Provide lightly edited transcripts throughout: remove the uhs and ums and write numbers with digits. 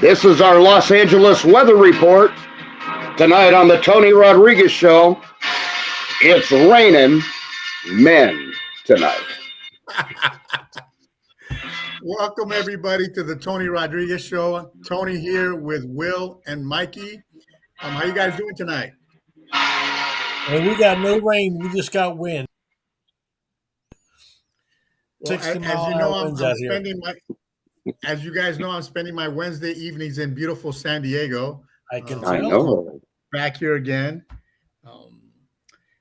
This is our Los Angeles weather report. Tonight on the Tony Rodriguez Show, it's raining men tonight. Welcome, everybody, to the Tony Rodriguez Show. Tony here with Will and Mikey. How you guys doing tonight? Well, we got no rain. We just got wind. Well, as you know, I'm spending as you guys know, I'm spending my Wednesday evenings in beautiful San Diego. I can I know. Back here again.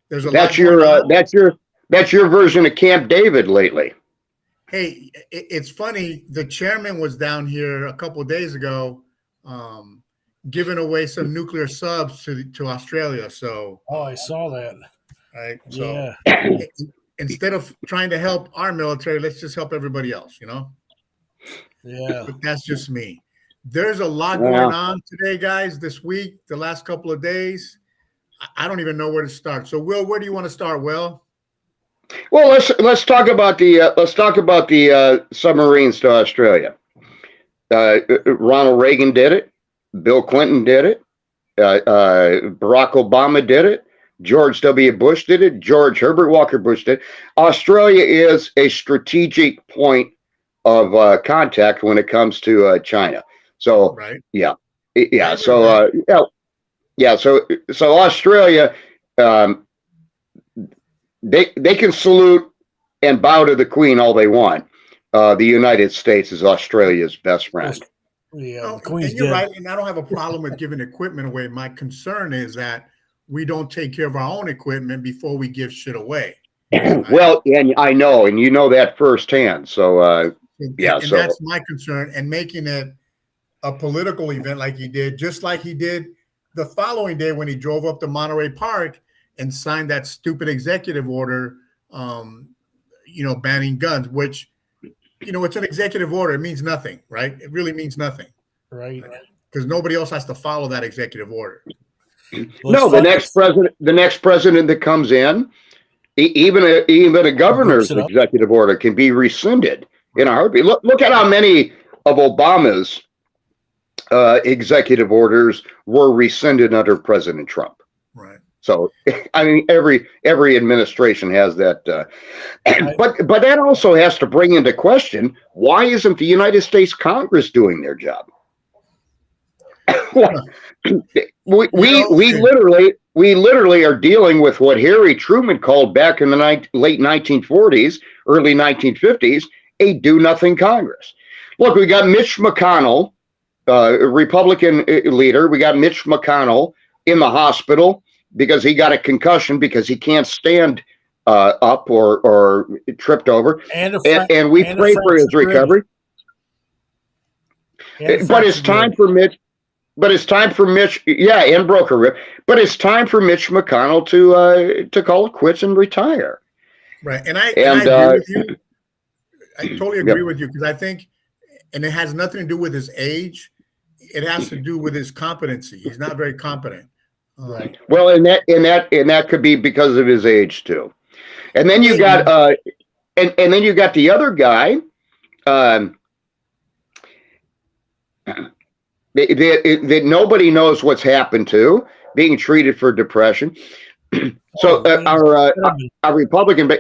There's a That's lot going on. That's your version of Camp David lately. Hey, it's funny. The chairman was down here a couple of days ago, giving away some nuclear subs to Australia. So, I saw that. Right. So, instead of trying to help our military, let's just help everybody else. Yeah. But that's just me. There's a lot going on today, guys. This week, the last couple of days, I don't even know where to start. So, Will, where do you want to start? Well, let's talk about the submarines to Australia. Ronald Reagan did it. Bill Clinton did it. Barack Obama did it. George W. Bush did it. George Herbert Walker Bush did it. Australia is a strategic point of contact when it comes to China. So So Australia, they can salute and bow to the Queen all they want. The United States is Australia's best friend. Yeah, and you're right, and I don't have a problem with giving equipment away. My concern is that we don't take care of our own equipment before we give shit away. Well, and I know, and you know that firsthand. So, that's my concern. And making it a political event like he did, just like he did the following day when he drove up to Monterey Park and signed that stupid executive order, banning guns, which, it's an executive order. It means nothing, right? It really means nothing. Right. Because nobody else has to follow that executive order. No, the next president that comes in, even a governor's executive order can be rescinded in a heartbeat. Look at how many of Obama's executive orders were rescinded under President Trump. Right. So, I mean, every administration has that. But that also has to bring into question, why isn't the United States Congress doing their job? we literally are dealing with what Harry Truman called back in the late 1940s, early 1950s, a do-nothing Congress. Look, we got Mitch McConnell, Republican leader. We got Mitch McConnell in the hospital because he got a concussion because he can't stand up or tripped over. And we pray for his recovery. But it's time for Mitch. But it's time for Mitch. Yeah, and broke a rib. But it's time for Mitch McConnell to call it quits and retire. Right, and I agree with you. I totally agree with you because I think, and it has nothing to do with his age. It has to do with his competency. He's not very competent. Right. Well, and that could be because of his age too. And then you got and then you got the other guy. That nobody knows what's happened to, being treated for depression. So our Republican,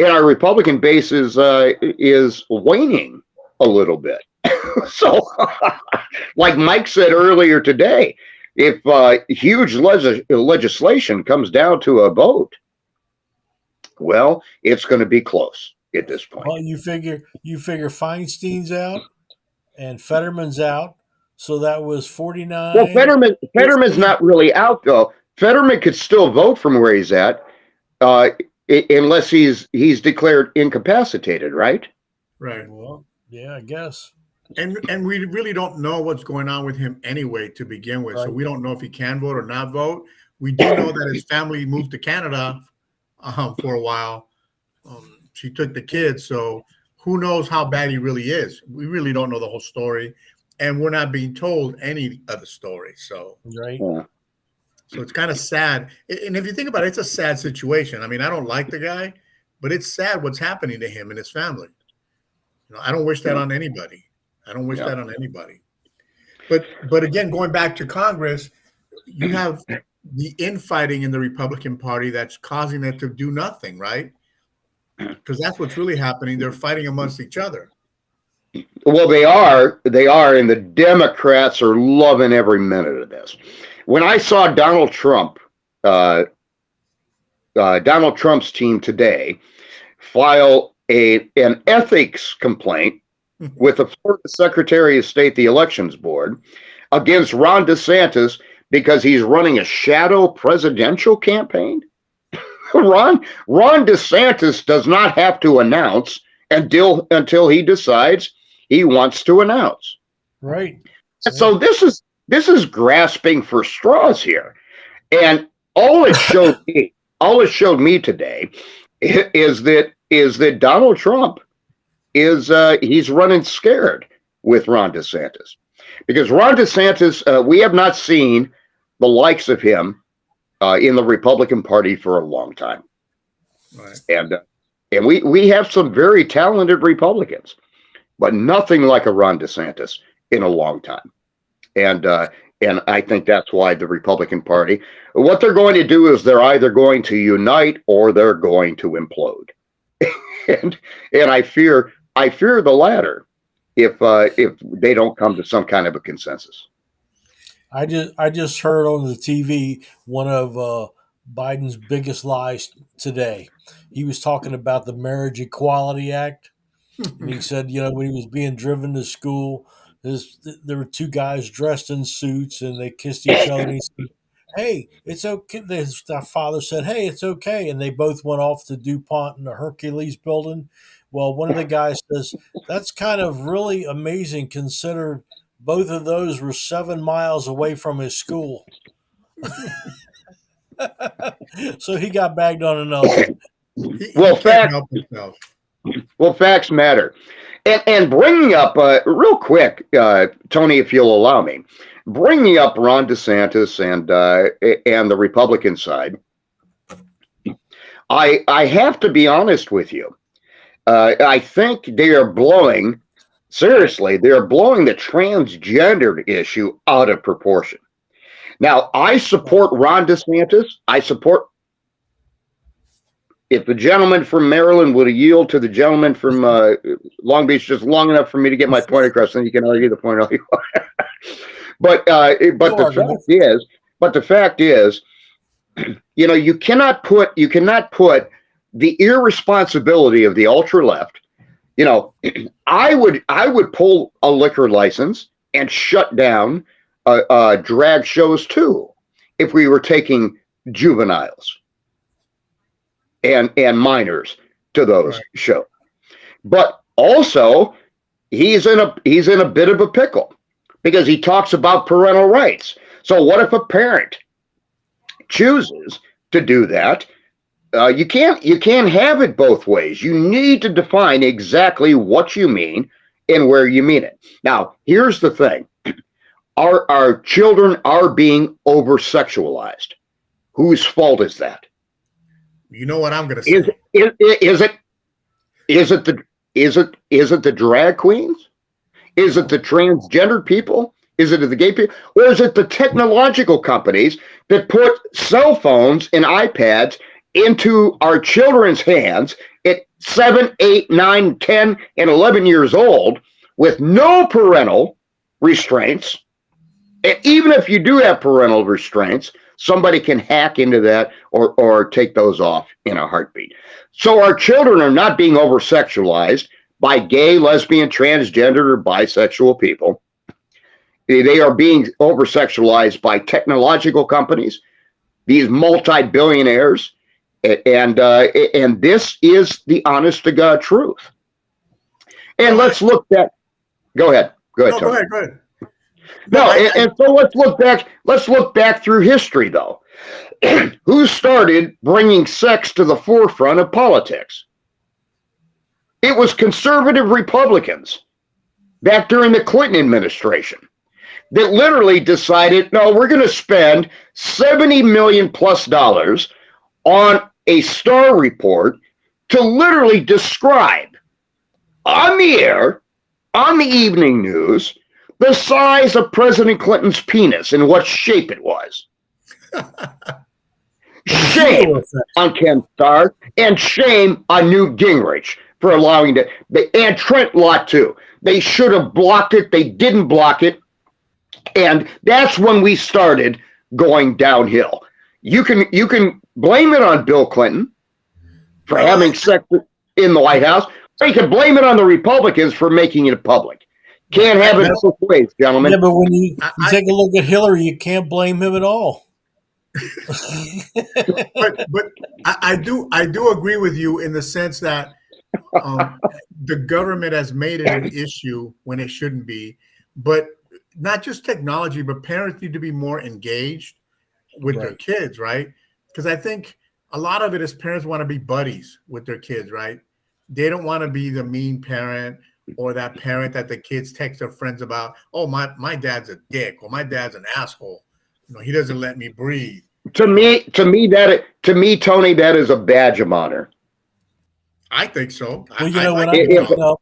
our Republican base is waning a little bit. So, like Mike said earlier today, if huge legislation comes down to a vote, well, it's going to be close at this point. Well, you figure Feinstein's out and Fetterman's out, so that was 49. Well, Fetterman's not really out though. Fetterman could still vote from where he's at, unless he's declared incapacitated, right? Right. Well, yeah, I guess. And we really don't know what's going on with him anyway to begin with. Right. So we don't know if he can vote or not vote. We do know that his family moved to Canada for a while. She took the kids, so who knows how bad he really is. We really don't know the whole story, and we're not being told any of the story. So right. Yeah. So it's kind of sad. And if you think about it, it's a sad situation. I mean, I don't like the guy, but it's sad what's happening to him and his family. I don't wish that on anybody. I don't wish that on anybody. But again, going back to Congress, you have the infighting in the Republican Party that's causing it to do nothing, right? Because that's what's really happening. They're fighting amongst each other. Well, they are, and the Democrats are loving every minute of this. When I saw Donald Trump's team today file an ethics complaint with the Florida Secretary of State, the Elections Board, against Ron DeSantis because he's running a shadow presidential campaign. Ron DeSantis does not have to announce until he decides he wants to announce. Right. So this is grasping for straws here, and all it showed me today is that Donald Trump is he's running scared with Ron DeSantis, because Ron DeSantis, we have not seen the likes of him in the Republican Party for a long time, Right. and we have some very talented Republicans, but nothing like a Ron DeSantis in a long time. And I think that's why the Republican Party, what they're going to do is they're either going to unite or they're going to implode. and I fear the latter if they don't come to some kind of a consensus. I just heard on the TV one of Biden's biggest lies today. He was talking about the Marriage Equality Act. And he said, when he was being driven to school, there were two guys dressed in suits and they kissed each other. And he said, "Hey, it's okay." Their father said, "Hey, it's okay." And they both went off to DuPont in the Hercules building. Well, one of the guys says, "That's kind of really amazing considered both of those were 7 miles away from his school." So he got bagged on another one. Well, facts matter. And bringing up, real quick, Tony, if you'll allow me, bringing up Ron DeSantis and the Republican side, I have to be honest with you. I think they are blowing the transgender issue out of proportion. Now, I support Ron DeSantis. If the gentleman from Maryland would yield to the gentleman from Long Beach just long enough for me to get my point across, then you can argue the point all you want. But the fact is, you cannot put the irresponsibility of the ultra left. I would pull a liquor license and shut down drag shows too if we were taking juveniles and minors to those shows. But also, he's in a bit of a pickle because he talks about parental rights. So what if a parent chooses to do that? You can't have it both ways. You need to define exactly what you mean and where you mean it. Now, here's the thing. Our children are being over-sexualized. Whose fault is that? You know what I'm going to say? Is it the drag queens? Is it the transgendered people? Is it the gay people? Or is it the technological companies that put cell phones and iPads into our children's hands at 7, 8, 9, 10, and 11 years old with no parental restraints? And even if you do have parental restraints, somebody can hack into that or take those off in a heartbeat. So our children are not being over-sexualized by gay, lesbian, transgender, or bisexual people. They are being over-sexualized by technological companies, these multi-billionaires, and this is the honest-to-God truth. And let's look back. Go ahead. Go ahead, Tony. Go ahead. So let's look back through history, though. Who started bringing sex to the forefront of politics? It was conservative Republicans back during the Clinton administration that literally decided, no, we're going to spend $70 million plus on a Star report to literally describe on the air, on the evening news, the size of President Clinton's penis and what shape it was. Shame on Ken Starr and shame on Newt Gingrich for allowing it. And Trent Lott too. They should have blocked it. They didn't block it. And that's when we started going downhill. You can blame it on Bill Clinton for having sex in the White House, or you can blame it on the Republicans for making it public. Can't have it both ways, gentlemen. Yeah, but when you take a look at Hillary, you can't blame him at all. but I do agree with you in the sense that the government has made it an issue when it shouldn't be. But not just technology, but parents need to be more engaged with their kids, right? Because I think a lot of it is parents want to be buddies with their kids, right? They don't want to be the mean parent or that parent that the kids text their friends about. Oh, my dad's a dick, or my dad's an asshole. You know, he doesn't let me breathe. To me, Tony, that is a badge of honor. I think so. Well,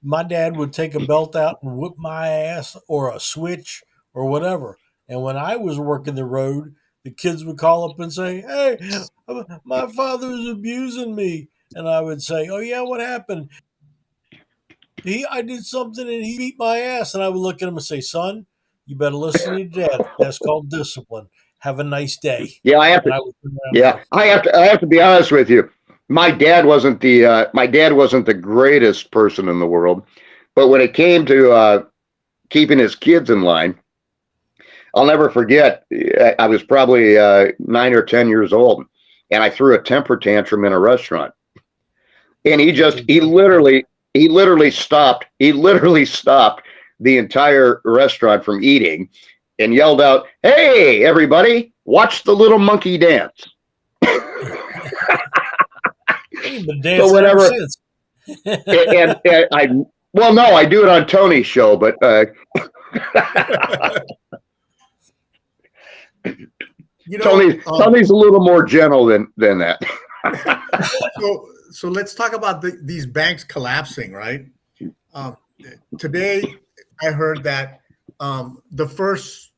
my dad would take a belt out and whip my ass, or a switch or whatever. And when I was working the road, the kids would call up and say, "Hey, my father's abusing me." And I would say, "Oh yeah, what happened? I did something and he beat my ass." And I would look at him and say, "Son, you better listen to your dad. That's called discipline. Have a nice day." Yeah, I have to be honest with you. My dad wasn't the greatest person in the world, but when it came to keeping his kids in line, I'll never forget. I was probably 9 or 10 years old, and I threw a temper tantrum in a restaurant, and he literally stopped the entire restaurant from eating, and yelled out, "Hey, everybody, watch the little monkey dance." So whatever. and I do it on Tony's show, but Tony's a little more gentle than that. So let's talk about these banks collapsing, right? Today, I heard that the first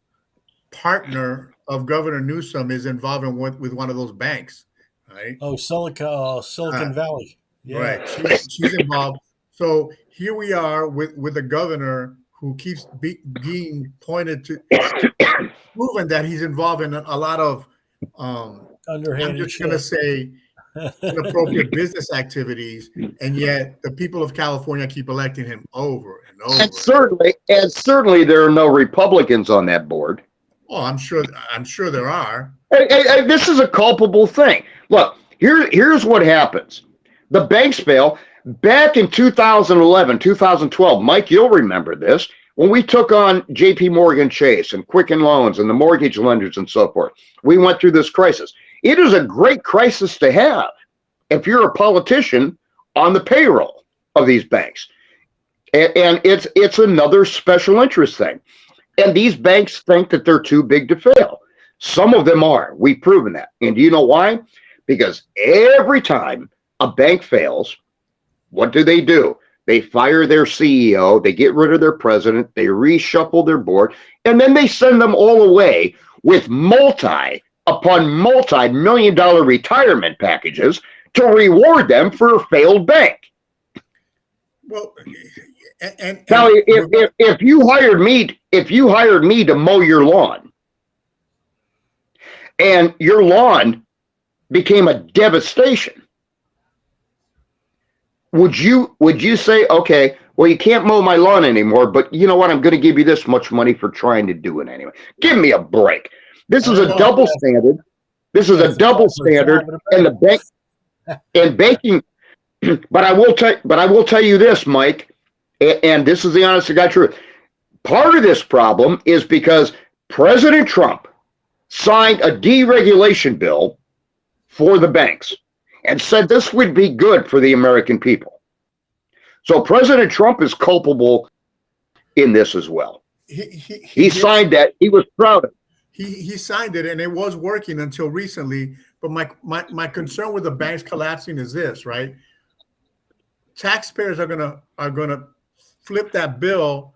partner of Governor Newsom is involved with one of those banks, right? Oh, Silicon Valley. Yeah. Right. She's involved. So here we are with a governor who keeps being pointed to, proven that he's involved in a lot of, underhanded, I'm just going to say, inappropriate business activities, and yet the people of California keep electing him over and over. And certainly there are no Republicans on that board. Oh, I'm sure there are. Hey, this is a culpable thing. Look, here's what happens. The banks fail. Back in 2011, 2012, Mike, you'll remember this, when we took on JP Morgan Chase and Quicken Loans and the mortgage lenders and so forth. We went through this crisis. It is a great crisis to have if you're a politician on the payroll of these banks. And it's another special interest thing. And these banks think that they're too big to fail. Some of them are. We've proven that. And do you know why? Because every time a bank fails, what do? They fire their CEO, they get rid of their president, they reshuffle their board, and then they send them all away with multi-million-dollar retirement packages to reward them for a failed bank. Well, and now, if you hired me to mow your lawn, and your lawn became a devastation, would you say, okay, well, you can't mow my lawn anymore, but you know what? I'm going to give you this much money for trying to do it anyway. Give me a break. This is a double standard. And the bank and banking. But I will tell you this, Mike, and this is the honest to God truth. Part of this problem is because President Trump signed a deregulation bill for the banks and said this would be good for the American people. So President Trump is culpable in this as well. He signed that. He was proud of it. He signed it, and it was working until recently. But my concern with the banks collapsing is this, right? Taxpayers are gonna flip that bill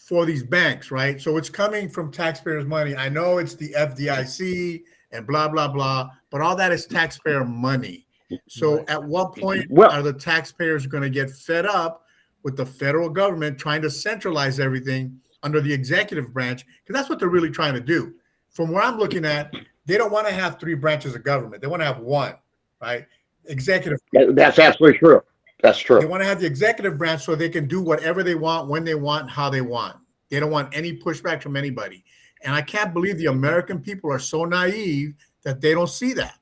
for these banks, right? So it's coming from taxpayers' money. I know it's the FDIC and blah, blah, blah, but all that is taxpayer money. So at what point are the taxpayers going to get fed up with the federal government trying to centralize everything under the executive branch? Because that's what they're really trying to do. From where I'm looking at, they don't want to have 3 branches of government. They want to have one, right? Executive. That's absolutely true. That's true. They want to have the executive branch so they can do whatever they want, when they want, how they want. They don't want any pushback from anybody. And I can't believe the American people are so naive that they don't see that.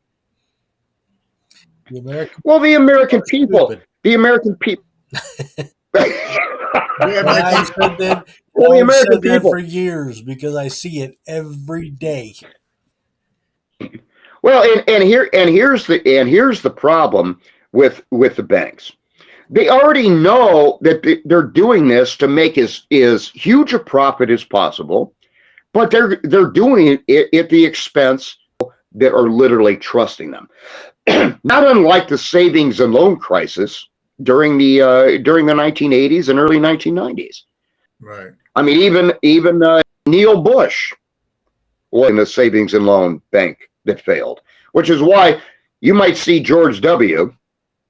The American the American people. The American people. I've said that for years because I see it every day. Well, here's the problem with the banks. They already know that they're doing this to make as huge a profit as possible, but they're doing it at the expense that are literally trusting them. Not unlike the savings and loan crisis during the 1980s and early 1990s. Right. I mean, even Neil Bush was in the savings and loan bank that failed, which is why you might see George W.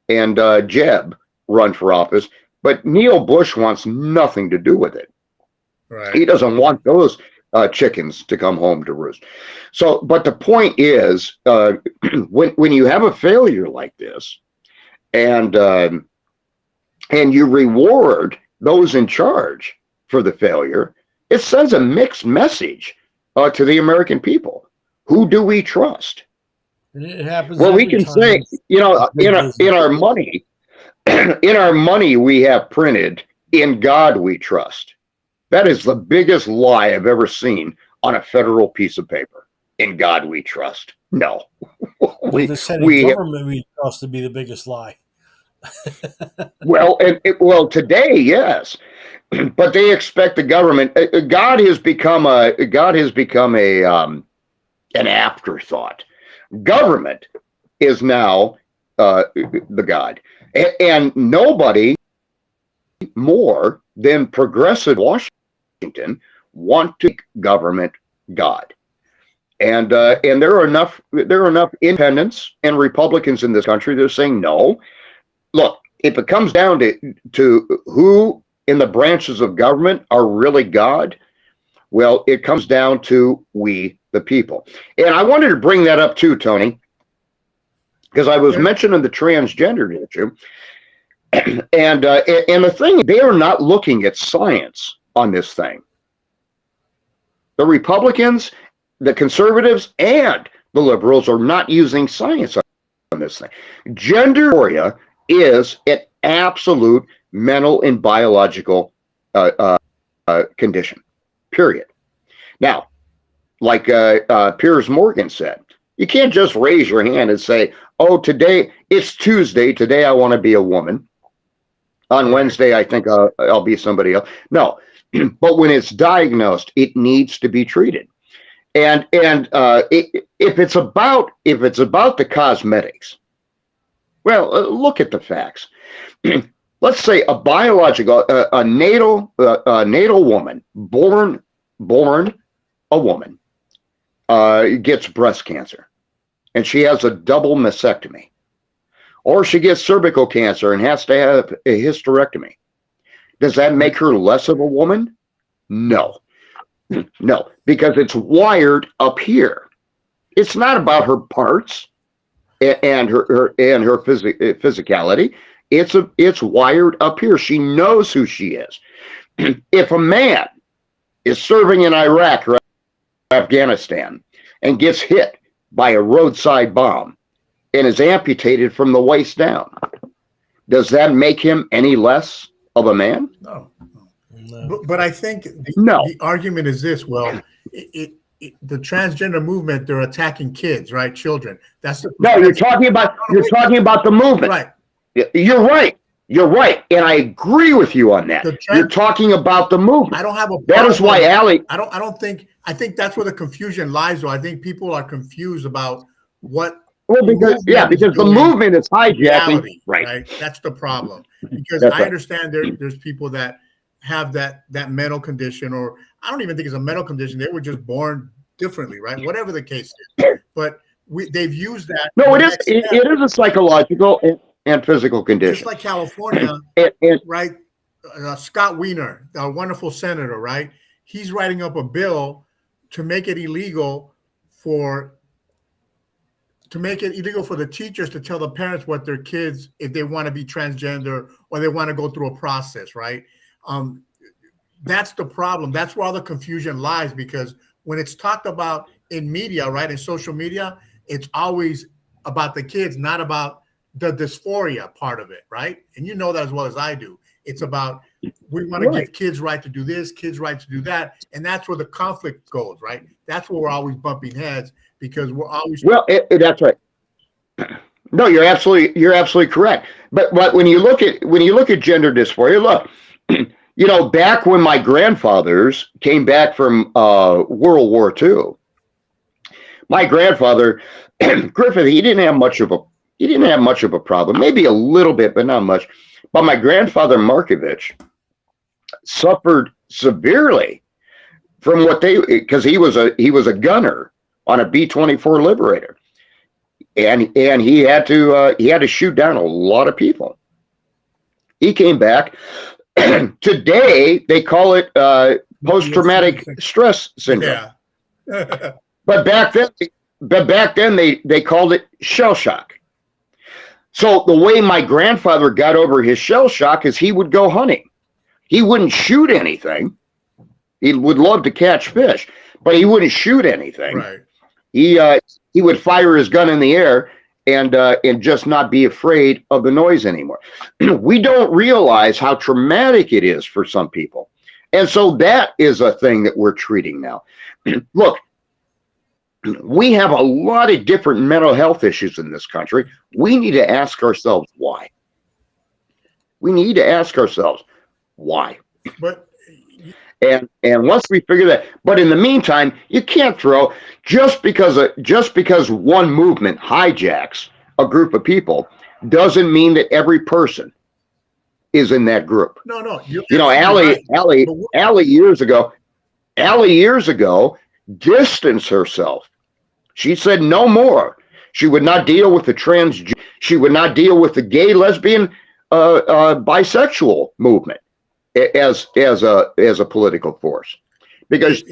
and Jeb run for office, but Neil Bush wants nothing to do with it. Right. He doesn't want those chickens to come home to roost. So, but the point is, when you have a failure like this, and you reward those in charge for the failure, it sends a mixed message to the American people. Who do we trust? It happens. Well, we can say, in our money, we have printed, "In God we trust." That is the biggest lie I've ever seen on a federal piece of paper. "In God we trust." No. government we trust to be the biggest lie. Well, today, yes, but they expect the government. God has become an afterthought. Government is now the God, and nobody more than progressive Washington want to make government God. And there are enough independents and Republicans in this country that are saying no. Look, if it comes down to who in the branches of government are really God, well, it comes down to we, the people. And I wanted to bring that up too, Tony, because I was mentioning the transgender issue. And the thing, they are not looking at science on this thing. The Republicans, the conservatives, and the liberals are not using science on this thing. Gender dysphoria is an absolute mental and biological condition, period. Now, like Piers Morgan said, you can't just raise your hand and say, oh, today, it's Tuesday, today I want to be a woman. On Wednesday, I think I'll be somebody else. No, but when it's diagnosed, it needs to be treated. And if it's about the cosmetics, well, look at the facts. Let's say a biological, a natal woman, born a woman, gets breast cancer, and she has a double mastectomy, or she gets cervical cancer and has to have a hysterectomy. Does that make her less of a woman? No. No, because it's wired up here. It's not about her parts and her physicality. It's wired up here. She knows who she is. If a man is serving in Iraq or Afghanistan and gets hit by a roadside bomb and is amputated from the waist down, does that make him any less of a man? No. But I think the argument is this. Well, the transgender movement, they're attacking kids, right? Children. You're talking about the movement. Right. You're right. And I agree with you on that. You're talking about the movement. I don't have a problem. That is why Allie. I think that's where the confusion lies, though. I think people are confused about what. Well, because the movement is hijacking. Right. That's the problem. Because I understand there's people that have that mental condition, or I don't even think it's a mental condition. They were just born differently, right? Whatever the case is. But they've used that. No, it is. It is a psychological and physical condition. Just like California, right? Scott Wiener, a wonderful senator, right? He's writing up a bill to make it illegal for the teachers to tell the parents what their kids, if they want to be transgender or they want to go through a process, right? That's the problem. That's where all the confusion lies, because when it's talked about in media, right, in social media, it's always about the kids, not about the dysphoria part of it, right? And you know that as well as I do. It's about, we want to give kids right to do this, kids right to do that, and that's where the conflict goes, right? That's where we're always bumping heads, because we're always that's right. No, you're absolutely correct. But when you look at gender dysphoria, look, back when my grandfathers came back from World War II, my grandfather Griffith, he didn't have much of a problem, maybe a little bit, but not much. But my grandfather Markovich suffered severely from because he was a gunner on a B-24 Liberator, and he had to shoot down a lot of people. He came back. Today they call it post-traumatic stress syndrome. Yeah. But back then they called it shell shock. So the way my grandfather got over his shell shock is he would go hunting. He wouldn't shoot anything. He would love to catch fish, but he wouldn't shoot anything. Right. He would fire his gun in the air and just not be afraid of the noise anymore. We don't realize how traumatic it is for some people. And so that is a thing that we're treating now. Look, we have a lot of different mental health issues in this country. We need to ask ourselves why. But and once we figure that, but in the meantime, you can't throw just because one movement hijacks a group of people doesn't mean that every person is in that group. No. Allie years ago distanced herself. She said no more. She would not deal with she would not deal with the gay, lesbian, bisexual movement as a political force, because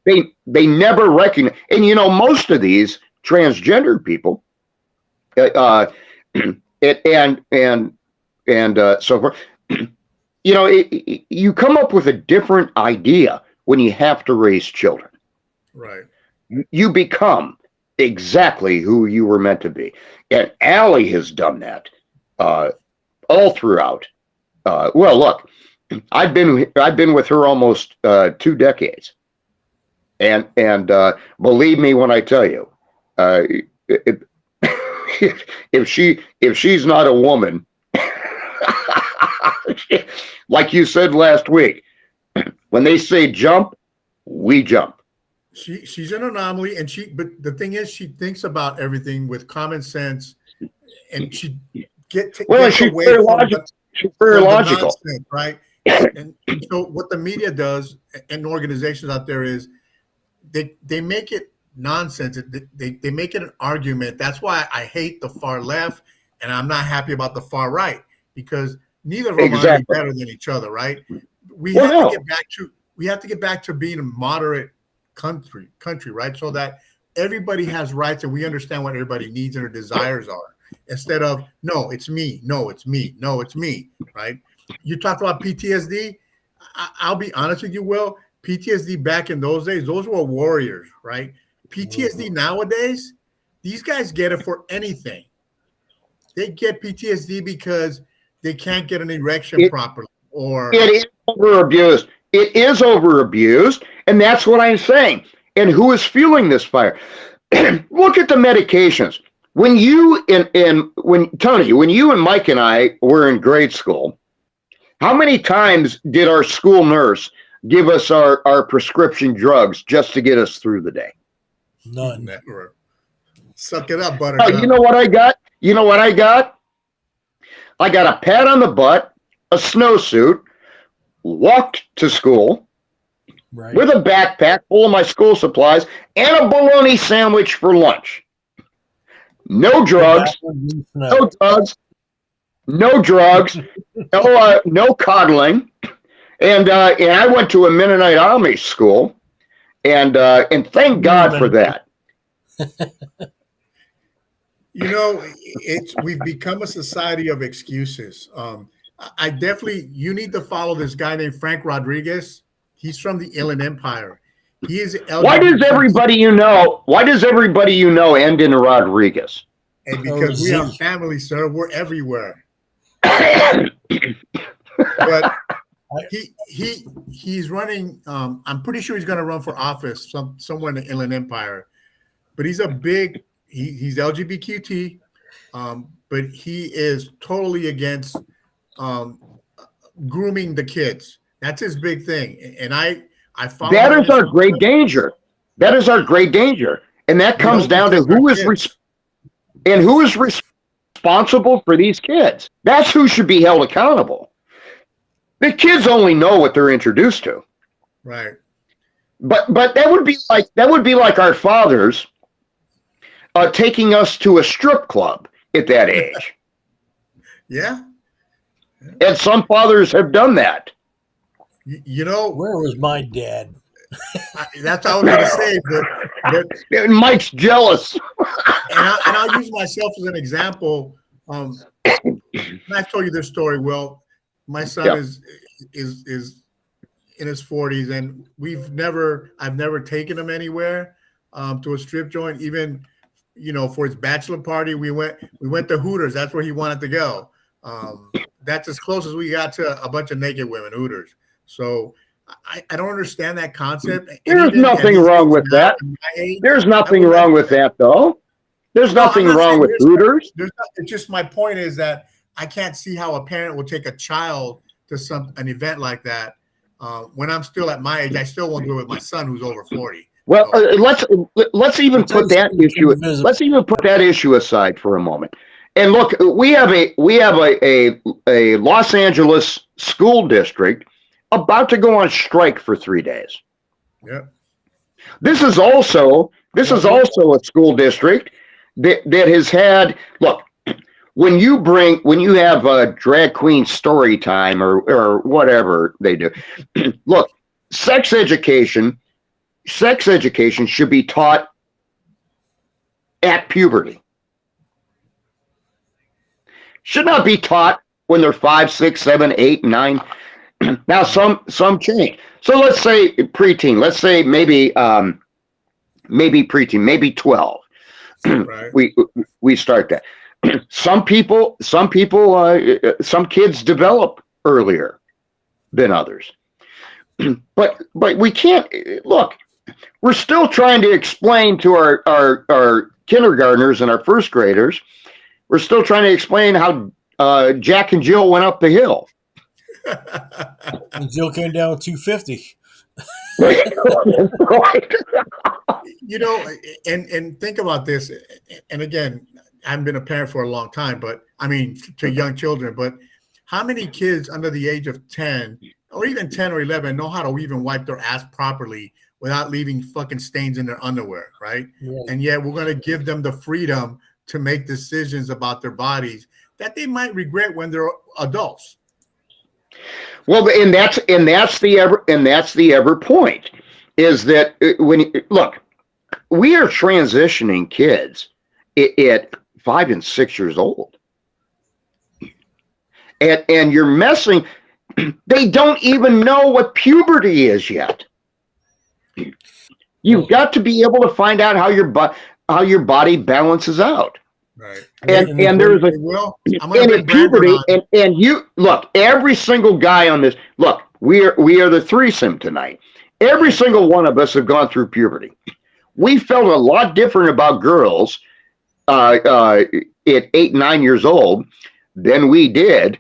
they never recognize. And most of these transgender people, and so forth, you come up with a different idea when you have to raise children. Right. You become exactly who you were meant to be. And Allie has done that all throughout. Well, look, I've been with her almost 2 decades. And believe me when I tell you, if she's not a woman, like you said last week, when they say jump, we jump. She's an anomaly, but the thing is, she thinks about everything with common sense, and she's very logical. She's very logical, nonsense, right? And so what the media does, and organizations out there, is they make it nonsense. They make it an argument. That's why I hate the far left, and I'm not happy about the far right, because neither of them are any better than each other, right? We have to get back to being a moderate country, right? So that everybody has rights and we understand what everybody needs and their desires are, instead of no, it's me, no, it's me, no, it's me, right? You talk about PTSD. I'll be honest with you, Will. PTSD back in those days, those were warriors, right? PTSD nowadays, these guys get it for anything. They get PTSD because they can't get an erection properly, or it is overabused. It is overabused, and that's what I'm saying. And who is fueling this fire? Look at the medications. When you and Mike and I were in grade school, how many times did our school nurse give us our prescription drugs just to get us through the day? None. Never. Suck it up, buttercup. You know what I got? I got a pat on the butt, a snowsuit, walked to school Right. with a backpack full of my school supplies and a bologna sandwich for lunch. No drugs, no drugs, no coddling. And I went to a Mennonite Amish school, and thank God for that. You know, we've become a society of excuses. You need to follow this guy named Frank Rodriguez. He's from the Inland Empire. He is LGBT. Why does everybody you know end in Rodriguez? And because we are family, sir, we're everywhere. But he's running. I'm pretty sure he's going to run for office somewhere in the Inland Empire. But he's he's LGBTQ, but he is totally against grooming the kids. That's his big thing. And I follow. That is our great danger. That is our great danger, and that comes down to who is responsible for these kids. That's who should be held accountable. The kids only know what they're introduced to. Right. But that would be like our fathers taking us to a strip club at that age. Yeah. And some fathers have done that. You know, where was my dad? That's what I was going to say. But Mike's jealous. And I'll use myself as an example. I've told you this story. Well, my son is in his 40s, and I've never taken him anywhere to a strip joint. Even, for his bachelor party, we went to Hooters. That's where he wanted to go. That's as close as we got to a bunch of naked women, Hooters. So I don't understand that concept. There's nothing wrong with that. There's nothing wrong with that, though. There's nothing wrong with Hooters. It's just my point is that I can't see how a parent will take a child to an event like that. When I'm still at my age, I still won't do it with my son who's over 40. Well, let's even put that issue. Let's even put that issue aside for a moment. And look, we have a Los Angeles school district about to go on strike for 3 days. Yeah. This is also a school district that has had, look, when you have a drag queen story time or whatever they do, look, sex education should be taught at puberty. Should not be taught when they're 5, 6, 7, 8, 9. Now some change. So let's say preteen. Let's say maybe preteen, maybe 12. Right. We start that. Some kids develop earlier than others. But we can't look. We're still trying to explain to our kindergartners and our first graders. We're still trying to explain how Jack and Jill went up the hill. And Jill came down with 250. Right. And think about this. And again, I haven't been a parent for a long time, but I mean to young children. But how many kids under the age of 10 or even 10 or 11 know how to even wipe their ass properly without leaving fucking stains in their underwear, right? Yeah. And yet we're going to give them the freedom to make decisions about their bodies that they might regret when they're adults. Well, and that's the ever point is that we are transitioning kids at 5 and 6 years old, and you're messing. They don't even know what puberty is yet. You've got to be able to find out how your body balances out. Right. And there's in puberty, and you look, every single guy on this, look, we are the threesome tonight. Every single one of us have gone through puberty. We felt a lot different about girls at 8, 9 years old than we did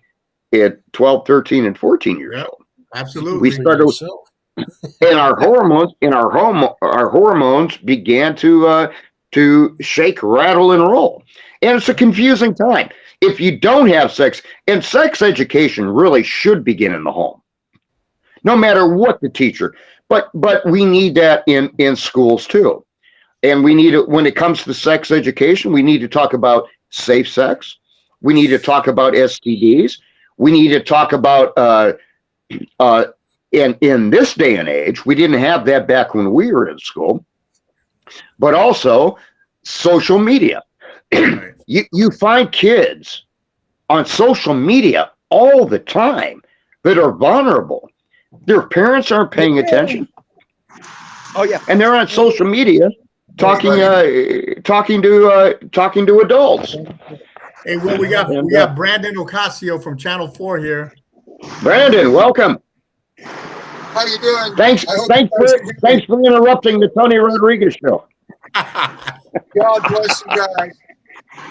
at 12, 13, and 14 years old. Absolutely. We started and our hormones began to shake, rattle, and roll. And it's a confusing time. If you don't have sex, and sex education really should begin in the home. no matter what the teacher. But we need that in schools too. And we need it when it comes to sex education. We need to talk about safe sex. We need to talk about STDs. We need to talk about in this day and age, we didn't have that back when we were in school, but also social media. Right. You find kids on social media all the time that are vulnerable. Their parents aren't paying attention. Oh yeah, and they're on social media talking to adults. Hey, well, we got Brandon Ocasio from Channel 4 here. Brandon, welcome. how you doing? Thanks for interrupting the Tony Rodriguez show. God bless you guys.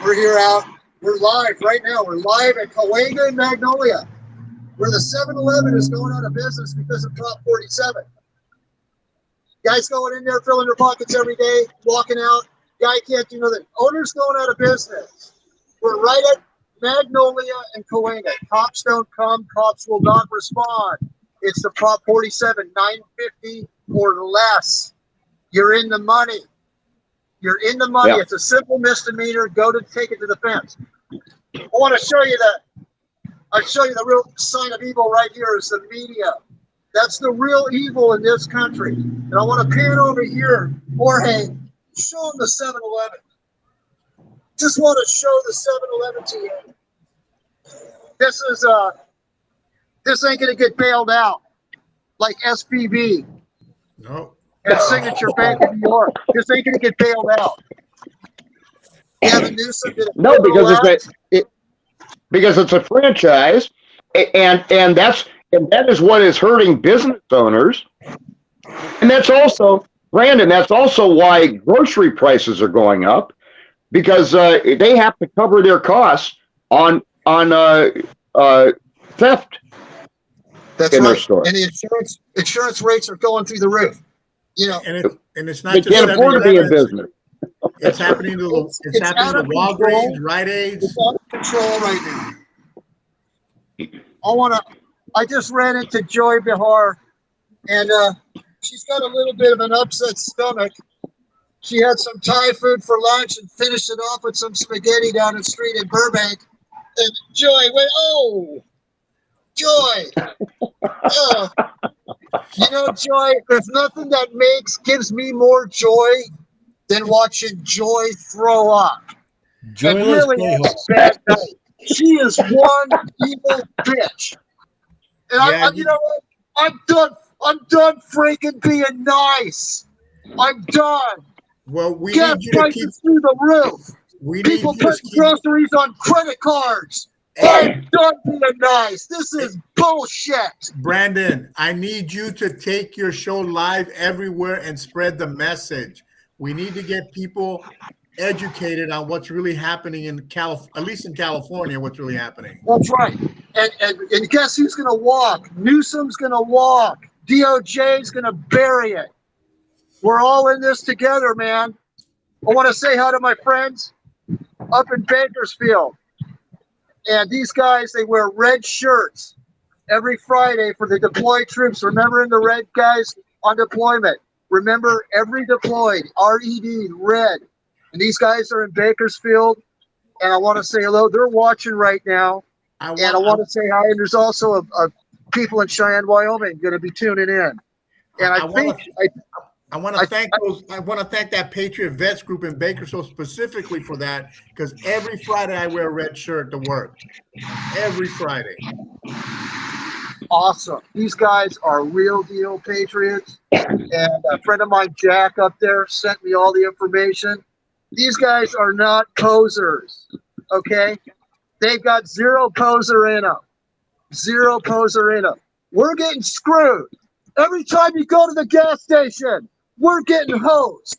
We're here out. We're live right now. We're live at Cahuenga and Magnolia, where the 7-Eleven is going out of business because of Prop 47. Guys going in there, filling their pockets every day, walking out. Guy can't do nothing. Owner's going out of business. We're right at Magnolia and Cahuenga. Cops don't come. Cops will not respond. It's the Prop 47, $9.50 or less. You're in the money. You're in the money. Yeah. It's a simple misdemeanor. Go to take it to the fence. I want to show you the real sign of evil right here is the media. That's the real evil in this country. And I want to pan over here. Jorge, show them the 7-Eleven. Just want to show the 7-Eleven to you. This ain't gonna get bailed out like SPB No. and Signature Bank of New York. This ain't gonna get bailed out. Gavin Newsom did a No, because it's a franchise, and that is what is hurting business owners, and that's also, Brandon, that's also why grocery prices are going up, because they have to cover their costs on theft. That's in right. their store. And the insurance rates are going through the roof. You know, And it's not They just can't afford to be in 7-Elevens. business. It's happening to It's out of Walgreens, control. Rite Aids. it's out of control right now. I just ran into Joy Behar, and she's got a little bit of an upset stomach. She had some Thai food for lunch and finished it off with some spaghetti down the street in Burbank. And Joy went, oh, Joy. You know, Joy, there's nothing that gives me more joy than watching Joy throw up. And Joyless really have Bayhawk. a bad night. She is one evil bitch. And Yeah, you know what? I'm done freaking being nice. I'm done. Well, we Gas need you to keep. prices through the roof. We need People you to put keep. groceries on credit cards. I'm done being nice. This is bullshit. Brandon, I need you to take your show live everywhere and spread the message. We need to get people educated on what's really happening in at least in California, what's really happening. That's right. And guess who's going to walk? Newsom's going to walk. DOJ's going to bury it. We're all in this together, man. I want to say hi to my friends up in Bakersfield. And these guys, they wear red shirts every Friday for the deployed troops. Remember the red guys on deployment. Remember every deployed, RED, red. And these guys are in Bakersfield. And I want to say hello. They're watching right now. I want to say hi. And there's also a people in Cheyenne, Wyoming going to be tuning in. And I want to thank that Patriot Vets group in Bakersfield specifically for that, because every Friday I wear a red shirt to work. Every Friday. Awesome. These guys are real deal patriots. And a friend of mine, Jack, up there sent me all the information. These guys are not posers. Okay? They've got zero poser in them. Zero poser in them. We're getting screwed. Every time you go to the gas station, we're getting hosed.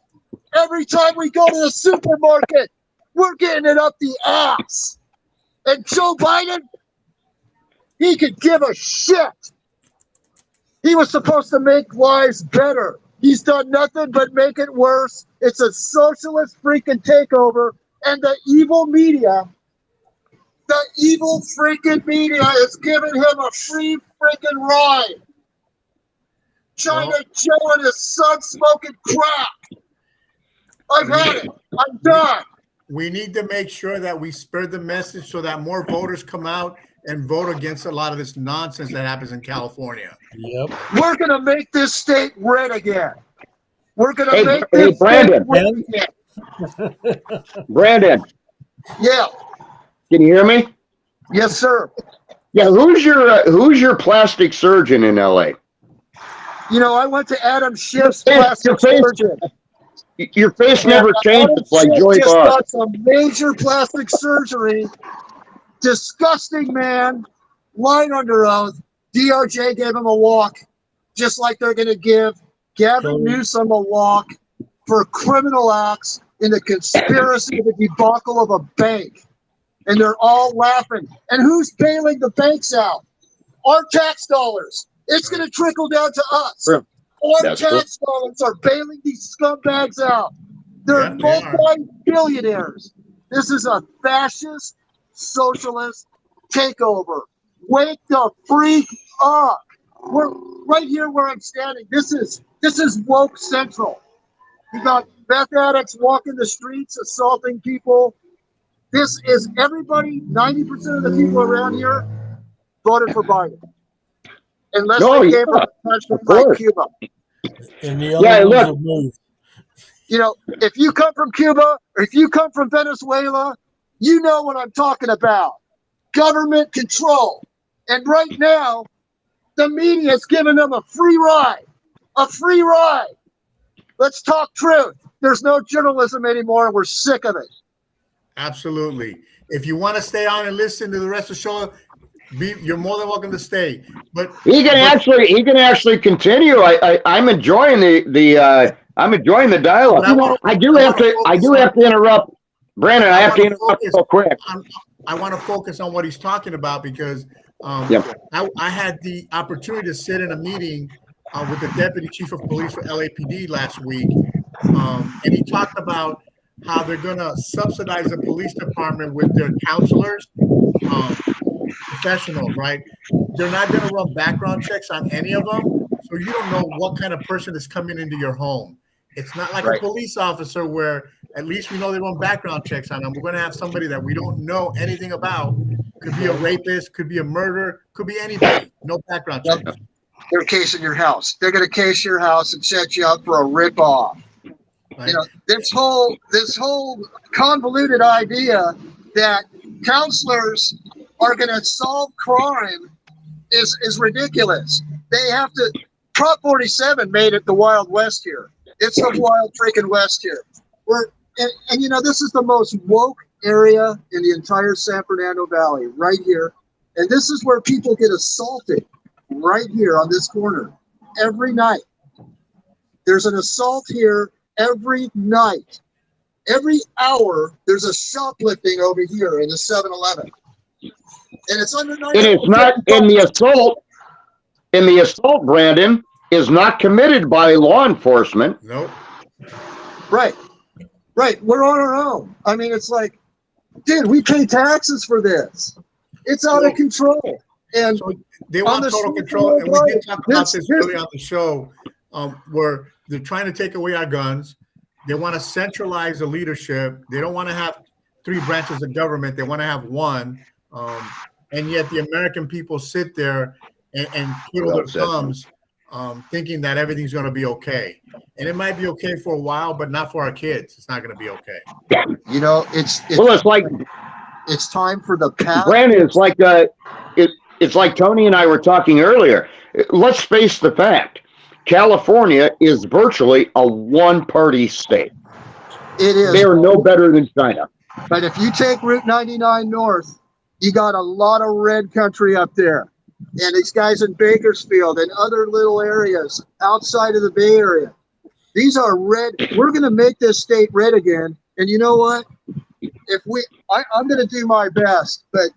Every time we go to the supermarket, we're getting it up the ass. And Joe Biden, he could give a shit. He was supposed to make lives better. He's done nothing but make it worse. It's a socialist freaking takeover. And the evil media, the evil freaking media is giving him a free freaking ride. China Joe and his son smoking crack. I've had it. I'm done. We need to make sure that we spread the message so that more voters come out and vote against a lot of this nonsense that happens in California. Yep. We're going to make this state red again. We're going to make this Brandon. state red again. Brandon, Yeah. can you hear me? Yes, sir. Yeah, who's your plastic surgeon in LA? You know, I went to Adam Schiff's Hey, plastic surgeon. Your face never Adam changes like Schiff Joy just Bob. got some major plastic surgery. Disgusting man. Lying under oath. DOJ gave him a walk, just like they're going to give Gavin Newsom a walk for criminal acts in the conspiracy of the debacle of a bank. And they're all laughing. And who's bailing the banks out? Our tax dollars. It's going to trickle down to us. Sure. Our That's tax dollars are bailing these scumbags out. They're multi-billionaires. This is a fascist, socialist takeover. Wake the freak up. We're right here where I'm standing. This is woke central. You got meth addicts walking the streets, assaulting people. This is everybody, 90% of the people around here voted for Biden. Unless they came from a country like Cuba. And the other ones have moved. You know, if you come from Cuba or if you come from Venezuela, you know what I'm talking about. Government control. And right now, the media is giving them a free ride. A free ride. Let's talk truth. There's no journalism anymore, and we're sick of it. Absolutely. If you want to stay on and listen to the rest of the show, you're more than welcome to stay. But he can actually continue. I'm enjoying I'm enjoying the dialogue. I do have to interrupt, Brandon. I have to interrupt real quick. I want to focus on what he's talking about because I had the opportunity to sit in a meeting with the deputy chief of police for LAPD last week, and he talked about how they're going to subsidize the police department with their counselors, professionals, right? They're not going to run background checks on any of them, so you don't know what kind of person is coming into your home. It's not like a police officer where at least we know they run background checks on them. We're going to have somebody that we don't know anything about. Could be a rapist, could be a murderer, could be anybody. No background checks. They're casing your house. They're going to case your house and set you up for a rip-off. Right. You know, this whole convoluted idea that counselors are going to solve crime is ridiculous. They have to. Prop 47 made it the Wild West here. It's the Wild freaking West here. And you know, this is the most woke area in the entire San Fernando Valley, right here. And this is where people get assaulted, right here on this corner, every night. There's an assault here every night. Every hour, there's a shoplifting over here in the 7-Eleven. And it's under 9. And it's not in the assault. And the assault, Brandon, is not committed by law enforcement. Nope. Right. We're on our own. I mean, it's like, dude, we pay taxes for this. It's out of control. And so they want total control. And we did talk about this early on the show, where they're trying to take away our guns. They want to centralize the leadership. They don't want to have 3 branches of government. They want to have one. And yet the American people sit there and twiddle their thumbs, thinking that everything's going to be okay. And it might be okay for a while, but not for our kids. It's not going to be okay. You know, it's time for the path. Brandon, it's like Tony and I were talking earlier. Let's face the fact. California is virtually a one-party state. It is. They are no better than China. But if you take Route 99 north, you got a lot of red country up there. And these guys in Bakersfield and other little areas outside of the Bay Area, these are red. We're going to make this state red again. And you know what? I'm going to do my best. But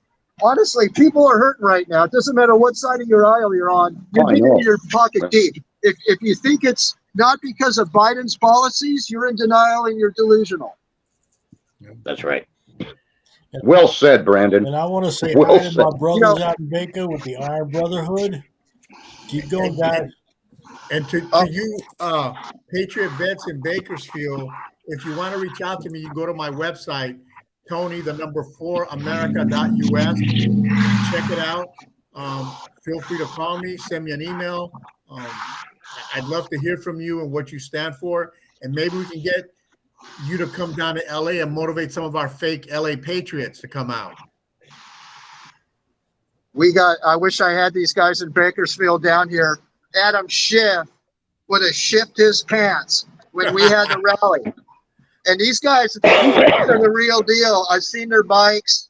honestly, people are hurting right now. It doesn't matter what side of your aisle you're on. You're digging in your pocket deep. If you think it's not because of Biden's policies, you're in denial and you're delusional. That's right. Well said, Brandon. And I want to say hi to my brothers out in Baker with the Iron Brotherhood. Keep going, guys. And to you, Patriot Vets in Bakersfield, if you want to reach out to me, you go to my website, Tony4America.us. Check it out. Feel free to call me, send me an email. I'd love to hear from you and what you stand for. And maybe we can get you to come down to LA and motivate some of our fake LA Patriots to come out. I wish I had these guys in Bakersfield down here. Adam Schiff would have shipped his pants when we had the rally. And these guys are the real deal. I've seen their bikes.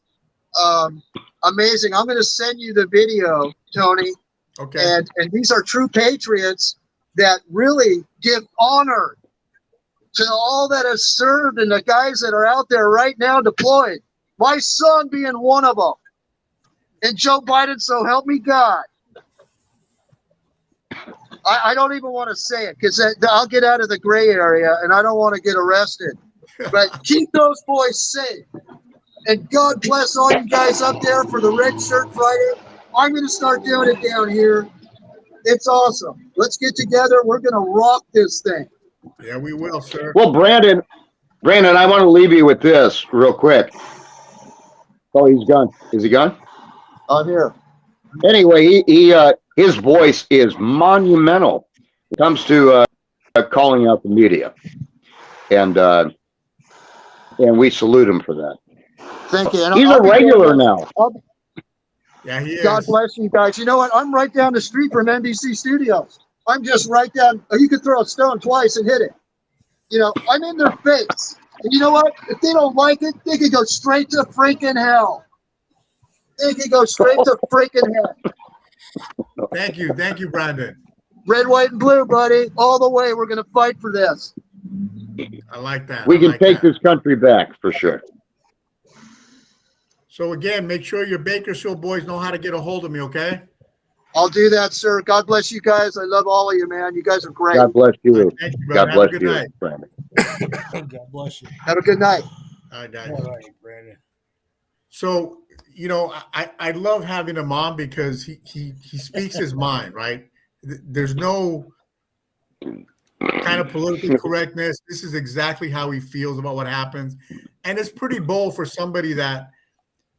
Amazing. I'm going to send you the video, Tony. Okay. And these are true patriots that really give honor to all that have served and the guys that are out there right now deployed. My son being one of them. And Joe Biden, so help me God. I don't even want to say it because I'll get out of the gray area and I don't want to get arrested. But keep those boys safe. And God bless all you guys up there for the Red Shirt Friday. I'm going to start doing it down here. It's awesome. Let's get together. We're going to rock this thing. Yeah, we will, sir. Well, Brandon, I want to leave you with this real quick. Oh, he's gone. Is he gone? I'm here. Anyway, his voice is monumental when it comes to calling out the media, and we salute him for that. Thank you. And He's a regular now. Yeah, he is. God bless you guys. You know what? I'm right down the street from NBC Studios. I'm just right down. You could throw a stone twice and hit it. You know, I'm in their face. And you know what? If they don't like it, they could go straight to freaking hell. They could go straight to freaking hell. Thank you, Brandon. Red, white, and blue, buddy. All the way. We're going to fight for this. I like that. We can take this country back for sure. So again, make sure your Bakersfield boys know how to get a hold of me, okay? I'll do that, sir. God bless you guys. I love all of you, man. You guys are great. God bless you. Thank you, God brother. bless you, Night. Brandon. God bless you. Have a good night. All right, guys. All right, Brandon. So, you know, I love having him on because he speaks his mind, right? There's no kind of political correctness. This is exactly how he feels about what happens. And it's pretty bold for somebody that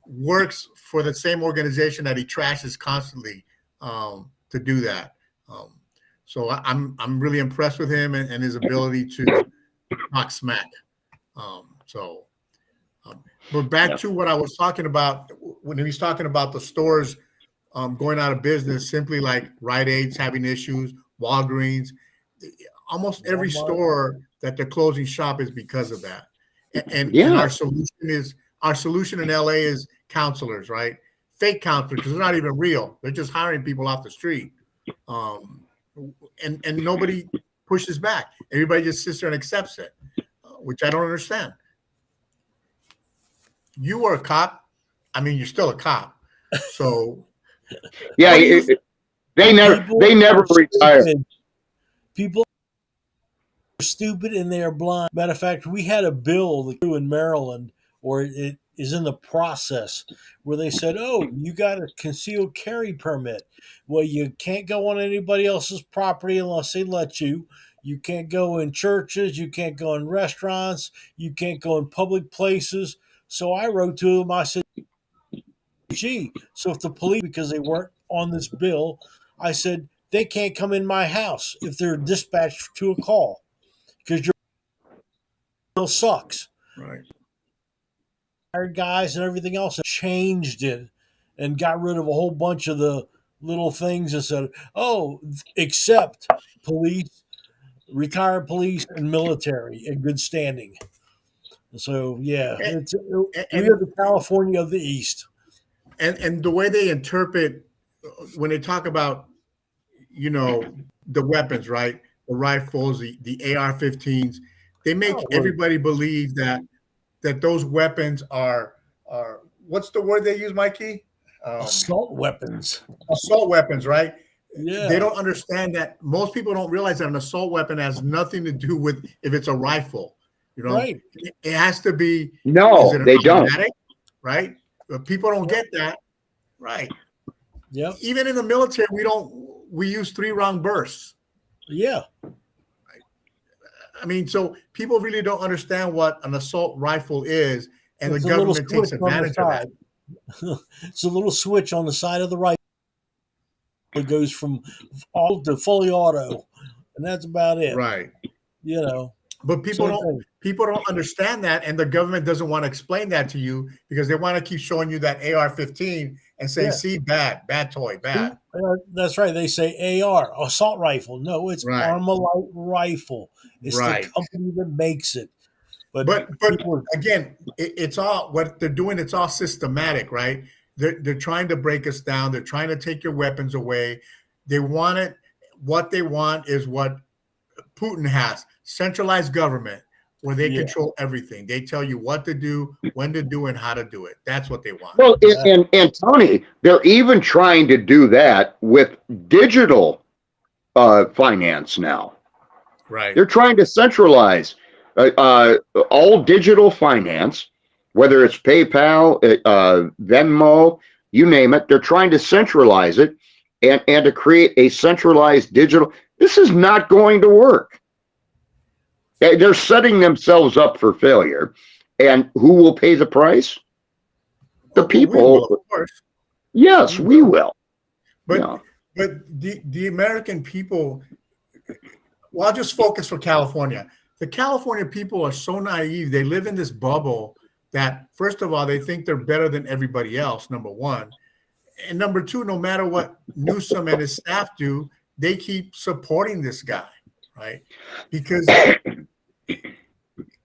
works for the same organization that he trashes constantly to do that. So I'm really impressed with him and his ability to talk smack. But back to what I was talking about when he was talking about the stores going out of business, simply like Rite Aid's having issues, Walgreens, almost every store that they're closing shop is because of that. And our solution in LA is counselors, right? Fake counselors, because they're not even real. They're just hiring people off the street. And nobody pushes back. Everybody just sits there and accepts it, which I don't understand. You were a cop. I mean, you're still a cop. So yeah, they never retire. People are stupid and they are blind. Matter of fact, we had a bill in Maryland, or it is in the process, where they said, "Oh, you got a concealed carry permit. Well, you can't go on anybody else's property unless they let you. You can't go in churches. You can't go in restaurants. You can't go in public places." So I wrote to them. I said, "Gee, so if the police, because they weren't on this bill, I said they can't come in my house if they're dispatched to a call because your bill sucks." right. Guys and everything else changed it and got rid of a whole bunch of the little things that said, "Oh, except police, retired police, and military in good standing." So yeah, we are the California of the East. And the way they interpret when they talk about, you know, the weapons, right? The rifles, the AR-15s, they make everybody believe that those weapons are what's the word they use, Mikey? Assault weapons. Assault weapons, right? Yeah. They don't understand that. Most people don't realize that an assault weapon has nothing to do with if it's a rifle. You know, right. It has to be. No, they don't. Right? But people don't get that. Right. Yep. Even in the military, we use 3-round bursts. Yeah. I mean, so people really don't understand what an assault rifle is, and It's the a little government takes switch on the advantage of that. side. It's a little switch on the side of the rifle. It goes from all to fully auto, and that's about it. Right. You know. But people don't understand that, and the government doesn't want to explain that to you because they want to keep showing you that AR-15 and saying, Yeah. "See, bad toy, bad." That's right. They say AR, assault rifle. No, it's Right. Armalite rifle. It's Right. the company that makes it. But again, it's all what they're doing. It's all systematic, right? They're trying to break us down. They're trying to take your weapons away. They want it. What they want is what Putin has: centralized government, where they control everything. They tell you what to do, when to do, and how to do it. That's what they want. Well, and Tony, they're even trying to do that with digital finance now. Right. They're trying to centralize all digital finance, whether it's PayPal, Venmo, you name it. They're trying to centralize it and to create a centralized digital. This is not going to work. They're setting themselves up for failure. And who will pay the price? The people. We will, of course. Yes, we will. But the American people, well, I'll just focus for California. The California people are so naive. They live in this bubble that, first of all, they think they're better than everybody else, number one. And number two, no matter what Newsom and his staff do, they keep supporting this guy, right? Because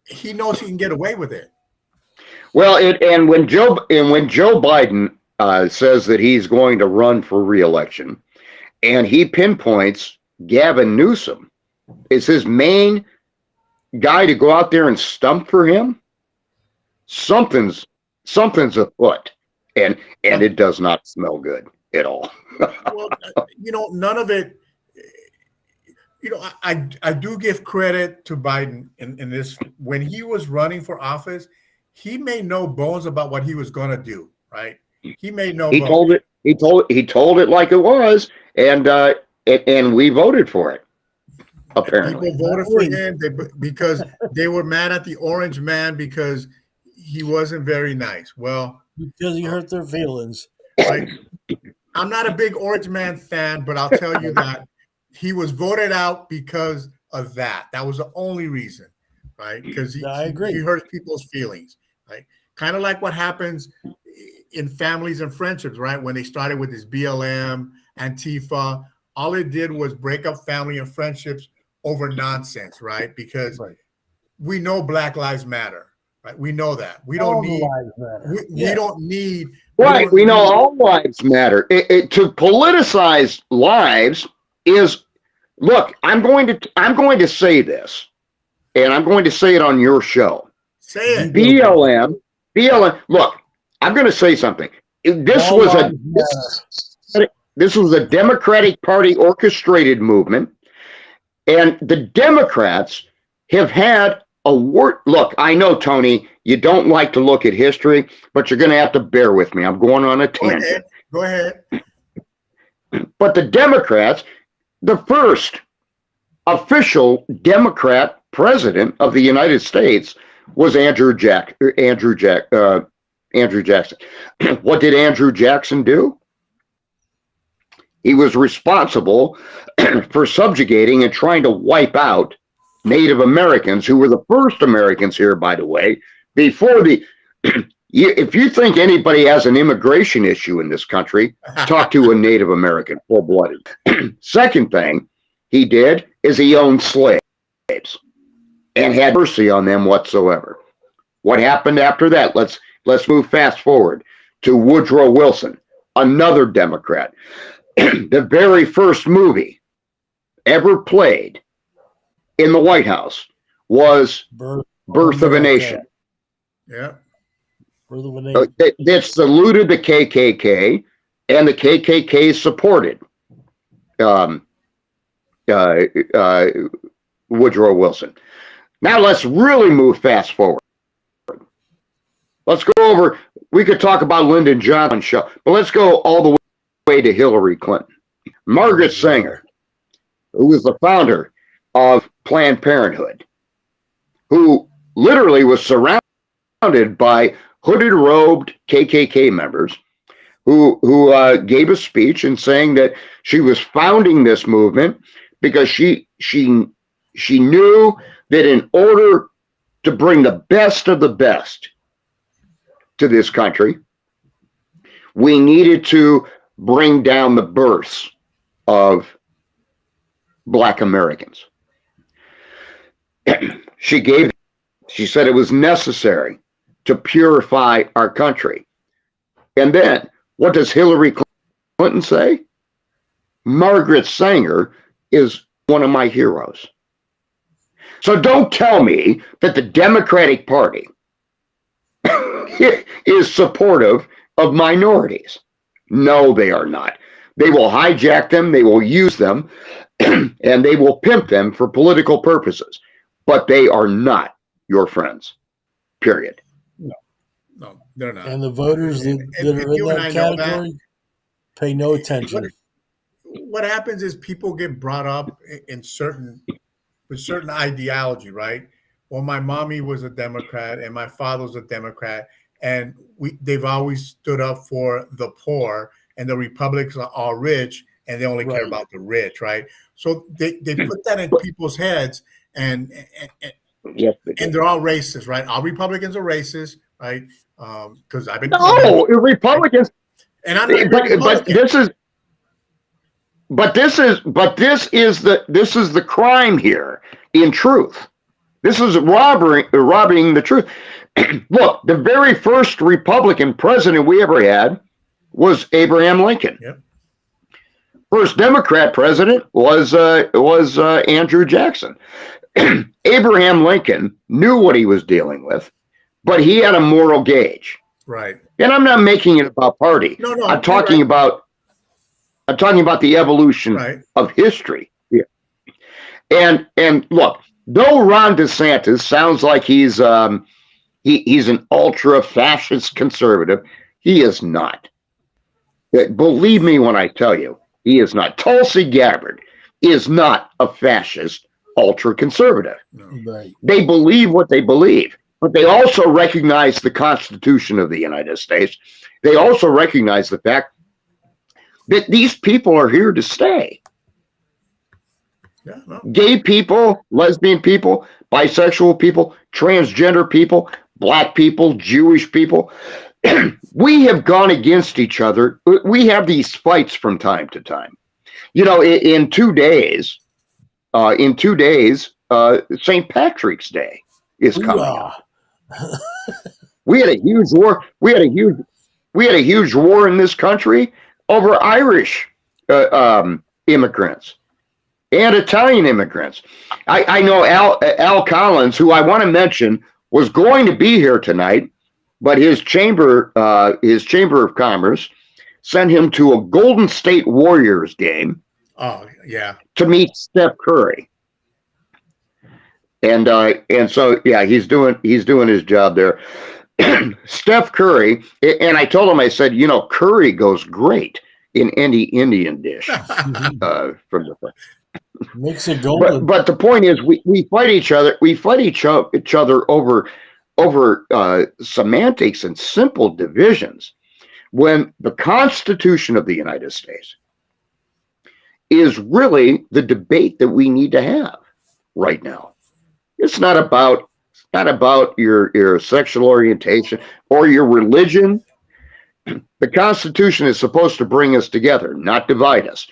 he knows he can get away with it. Well, when Joe Biden says that he's going to run for re-election, and he pinpoints Gavin Newsom is his main guy to go out there and stump for him, something's afoot, and it does not smell good at all. Well, none of it. I do give credit to Biden in this. When he was running for office, he made no bones about what he was going to do. Right? He made no. He told it. He told it like it was, and we voted for it. Apparently, people voted for him because they were mad at the orange man because he wasn't very nice. Well, because he hurt their feelings. Right? I'm not a big orange man fan, but I'll tell you that he was voted out because of that. That was the only reason, right? Because he hurt people's feelings, right? Kind of like what happens in families and friendships, right? When they started with this BLM, Antifa, all it did was break up family and friendships over nonsense, right? Because we know Black Lives Matter, right? We know that. We don't need. We don't need. Right. We know all lives matter. To politicize lives is. Look, I'm going to say this, and I'm going to say it on your show. Say it. BLM. Look, I'm going to say something. This was a Democratic Party orchestrated movement, and the Democrats have had a word. Look, I know, Tony, you don't like to look at history, but you're going to have to bear with me. I'm going on a tangent. Go ahead. But the Democrats, the first official Democrat president of the United States was Andrew Jackson. What did Andrew Jackson do? He was responsible for subjugating and trying to wipe out Native Americans, who were the first Americans here, by the way, before the. If you think anybody has an immigration issue in this country, talk to a Native American, full-blooded. Second thing he did is he owned slaves and had mercy on them whatsoever. What happened after that? Let's move fast forward to Woodrow Wilson, another Democrat. The very first movie ever played in the White House was Birth of a Nation. Yeah. That saluted the KKK, and the KKK supported Woodrow Wilson. Now let's really move fast forward. Let's go over. We could talk about Lyndon Johnson's show, but let's go all the way to Hillary Clinton. Margaret Sanger, who was the founder of Planned Parenthood, who literally was surrounded by hooded robed KKK members who gave a speech and saying that she was founding this movement because she knew that in order to bring the best of the best to this country, we needed to bring down the births of Black Americans. She said it was necessary to purify our country. And then, what does Hillary Clinton say? Margaret Sanger is one of my heroes. So don't tell me that the Democratic Party is supportive of minorities. No, they are not. They will hijack them, they will use them, and they will pimp them for political purposes. But they are not your friends, period. No, they're not. And the voters that are in that category pay no attention. What happens is people get brought up in with certain ideology, right? Well, my mommy was a Democrat and my father was a Democrat, and they've always stood up for the poor, and the Republicans are all rich and they only care about the rich, right? So they put that in people's heads, and they're all racist, right? All Republicans are racist, right? Because I've been Republicans, and I'm not but this is the crime here. In truth, this is robbing the truth. Look, the very first Republican president we ever had was Abraham Lincoln. Yep. First Democrat president was Andrew Jackson. Abraham Lincoln knew what he was dealing with, but he had a moral gauge. Right. And I'm not making it about party. No, I'm talking about the evolution of history here. And look, though Ron DeSantis sounds like he's an ultra fascist conservative, he is not. Believe me when I tell you, he is not. Tulsi Gabbard is not a fascist ultra conservative. No. Right. They believe what they believe, but they also recognize the Constitution of the United States. They also recognize the fact that these people are here to stay. Yeah, no. Gay people, lesbian people, bisexual people, transgender people, Black people, Jewish people. We have gone against each other. We have these fights from time to time. You know, in 2 days, St. Patrick's Day is coming up. We had a huge war. We had a huge war in this country over Irish immigrants and Italian immigrants. I know Al Collins, who I want to mention, was going to be here tonight, but his chamber of commerce sent him to a Golden State Warriors game. Oh yeah, to meet Steph Curry, and so yeah, he's doing his job there. Steph Curry, and I told him, I said, you know, curry goes great in any Indian dish from the front. Makes it golden. But the point is, we fight each other. We fight each other over semantics and simple divisions, when the Constitution of the United States is really the debate that we need to have right now. It's not about your sexual orientation or your religion. The Constitution is supposed to bring us together, not divide us.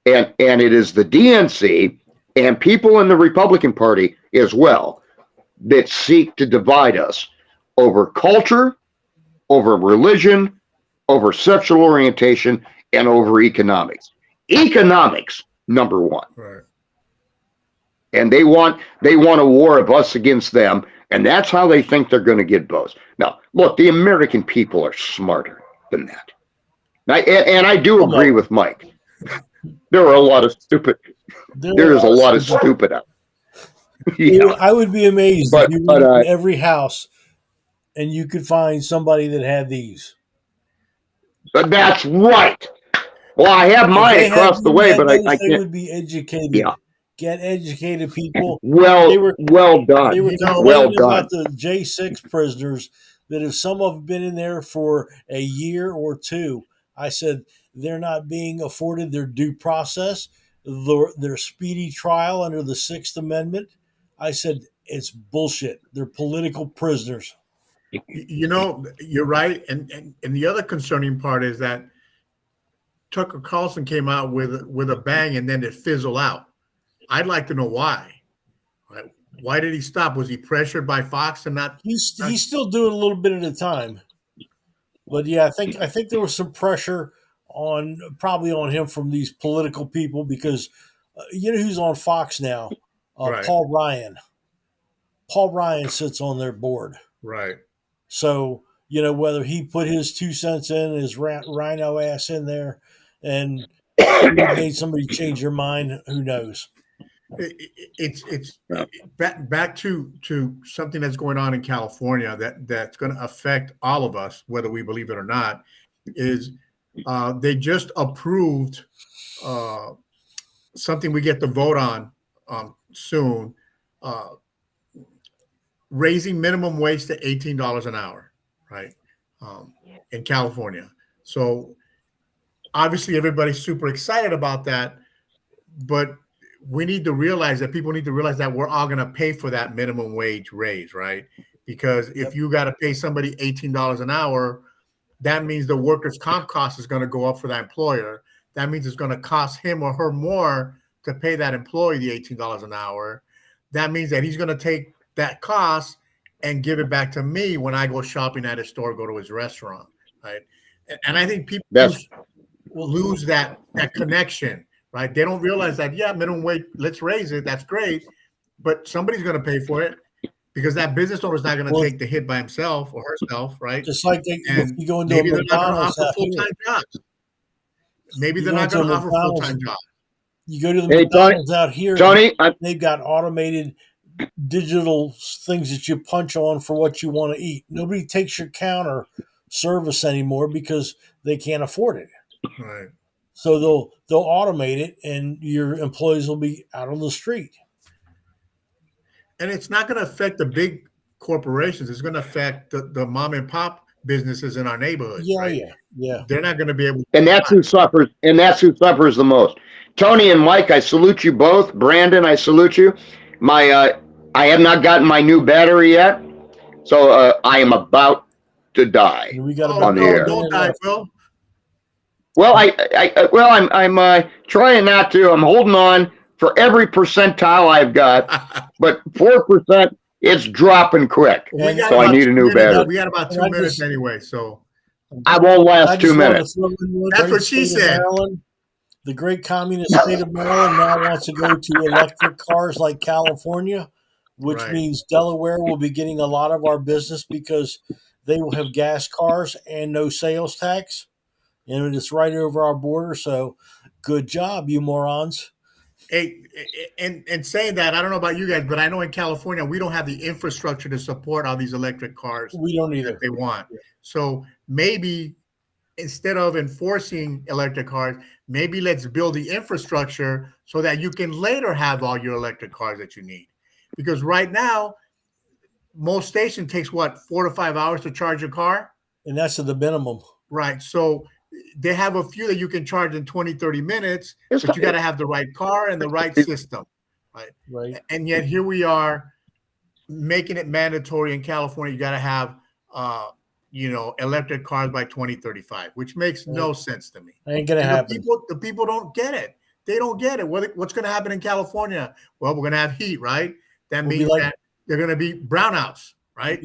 And it is the DNC and people in the Republican Party as well that seek to divide us over culture, over religion, over sexual orientation, and over economics. Economics, number one. right. And they want a war of us against them, and that's how they think they're going to get votes. Now, look, the American people are smarter than that. And I do agree with Mike. There are a lot of stupid. There is a lot of stupid out. Yeah. I would be amazed if you went in every house and you could find somebody that had these. That's right. Well, I have mine If they had across the way, but those, I they can't. would be educated. Yeah. Get educated people. Well, They were well done. They were know, well complaining done. about the J6 prisoners that if some have been in there for a year or two, I said they're not being afforded their due process, their speedy trial under the Sixth Amendment. I said it's bullshit. They're political prisoners. You know, you're right. And the other concerning part is that Tucker Carlson came out with a bang and then it fizzled out. I'd like to know why. Right? Why did he stop? Was he pressured by Fox to not? He's still doing a little bit at a time, but yeah, I think there was some pressure on probably on him from these political people because you know who's on Fox now? Right. Paul Ryan. Paul Ryan sits on their board. Right. So, you know, whether he put his 2 cents in, his rhino ass in there, and made somebody change their mind, who knows? It's back to something that's going on in California that's going to affect all of us, whether we believe it or not. Is they just approved something we get to vote on soon, raising minimum wage to $18 an hour, right? In California. So obviously everybody's super excited about that, but we need to realize that people need to realize that we're all going to pay for that minimum wage raise, right? Because if you got to pay somebody $18 an hour, that means the workers' comp cost is going to go up for that employer. That means it's going to cost him or her more to pay that employee the $18 an hour. That means that he's going to take that cost and give it back to me when I go shopping at his store, go to his restaurant, right? And I think people lose that connection, right? They don't realize that, yeah, minimum wage, let's raise it. That's great. But somebody's going to pay for it because that business owner is not going to take the hit by himself or herself, right? Just like if you go into maybe a they're not going to McDonald's offer full-time jobs. Maybe they're not going to offer full-time jobs. You go to the McDonald's out here, Tony, they've got automated digital things that you punch on for what you want to eat. Nobody takes your counter service anymore because they can't afford it. Right. So they'll automate it, and your employees will be out on the street. And it's not going to affect the big corporations. It's going to affect the mom and pop businesses in our neighborhoods. Yeah, right? yeah. They're not going to be able. And that's who suffers. And that's who suffers the most. Tony and Mike, I salute you both. Brandon, I salute you. I have not gotten my new battery yet, so I am about to die on the air. Don't die, Phil. Well, I'm trying not to. I'm holding on for every percentile I've got, but 4%, it's dropping quick. So I need a new battery. We got about 2 minutes anyway, so I won't last 2 minutes. That's what she said. Maryland, the great communist state of Maryland now wants to go to electric cars like California, which means Delaware will be getting a lot of our business because they will have gas cars and no sales tax. And it's right over our border. So good job, you morons. Hey, and saying that, I don't know about you guys, but I know in California, we don't have the infrastructure to support all these electric cars. We don't either. That they want. So maybe instead of enforcing electric cars, maybe let's build the infrastructure so that you can later have all your electric cars that you need. Because right now, most stations takes 4 to 5 hours to charge your car? And that's at the minimum. Right. So they have a few that you can charge in 20, 30 minutes, but you got to have the right car and the right system. Right. And yet here we are making it mandatory in California. You got to have, electric cars by 2035, which makes no sense to me. Ain't going to happen. The people don't get it. They don't get it. What's going to happen in California? Well, we're going to have heat, right? That means that they're going to be brownouts, right?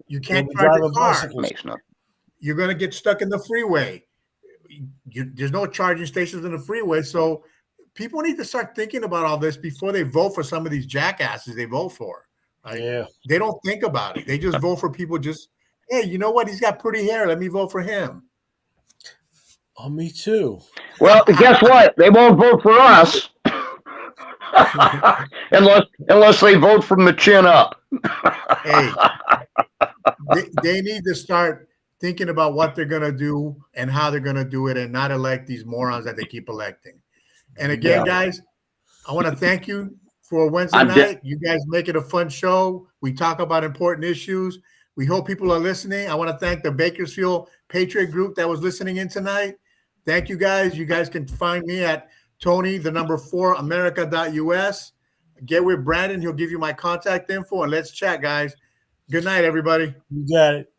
You can't charge a car. You're going to get stuck in the freeway. There's no charging stations in the freeway. So people need to start thinking about all this before they vote for some of these jackasses they vote for. Right? Yeah. They don't think about it. They just vote for people hey, you know what? He's got pretty hair. Let me vote for him. Oh, me too. Well, guess what? They won't vote for us unless they vote from the chin up. Hey, they need to start thinking about what they're going to do and how they're going to do it and not elect these morons that they keep electing. And again, guys, I want to thank you for Wednesday night. You guys make it a fun show. We talk about important issues. We hope people are listening. I want to thank the Bakersfield Patriot Group that was listening in tonight. Thank you, guys. You guys can find me at Tony4America.us. Get with Brandon. He'll give you my contact info, and let's chat, guys. Good night, everybody. You got it.